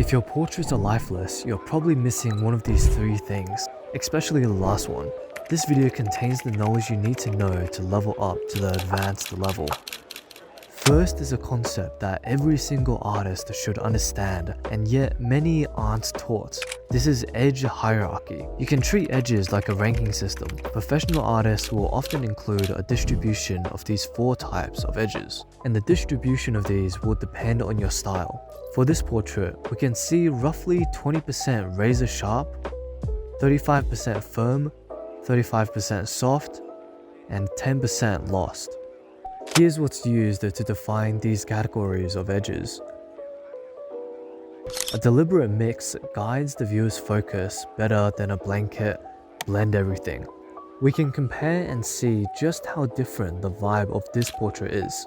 If your portraits are lifeless, you're probably missing one of these three things, especially the last one. This video contains the knowledge you need to know to level up to the advanced level. First is a concept that every single artist should understand, and yet many aren't taught. This is edge hierarchy. You can treat edges like a ranking system. Professional artists will often include a distribution of these 4 types of edges, and the distribution of these will depend on your style. For this portrait, we can see roughly 20% razor sharp, 35% firm, 35% soft, and 10% lost. Here's what's used to define these categories of edges. A deliberate mix guides the viewer's focus better than a blanket blend everything. We can compare and see just how different the vibe of this portrait is,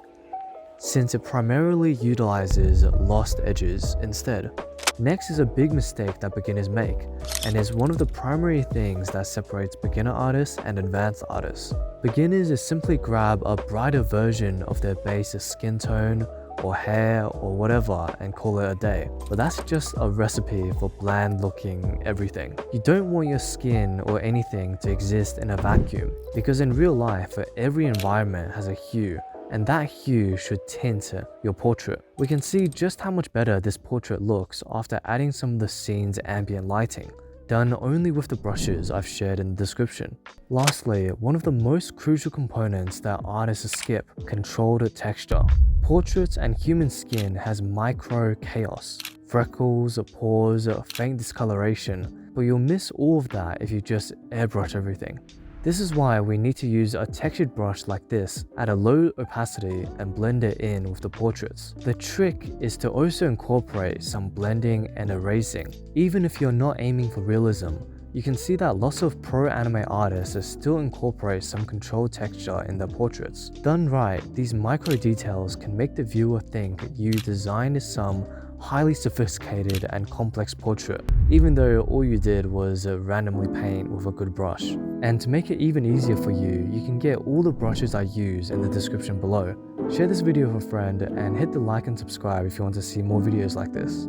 since it primarily utilizes lost edges instead. Next is a big mistake that beginners make, and is one of the primary things that separates beginner artists and advanced artists. Beginners simply grab a brighter version of their base skin tone or hair or whatever and call it a day. But that's just a recipe for bland looking everything. You don't want your skin or anything to exist in a vacuum, because in real life every environment has a hue, and that hue should tint your portrait. We can see just how much better this portrait looks after adding some of the scene's ambient lighting, done only with the brushes I've shared in the description. Lastly, one of the most crucial components that artists skip: controlled texture. Portraits and human skin has micro chaos, freckles, pores, faint discoloration, but you'll miss all of that if you just airbrush everything. This is why we need to use a textured brush like this at a low opacity and blend it in with the portraits. The trick is to also incorporate some blending and erasing. Even if you're not aiming for realism, you can see that lots of pro anime artists still incorporate some controlled texture in their portraits. Done right, these micro details can make the viewer think you designed some highly sophisticated and complex portrait, even though all you did was randomly paint with a good brush. And to make it even easier for you, you can get all the brushes I use in the description below. Share this video with a friend and hit the like and subscribe if you want to see more videos like this.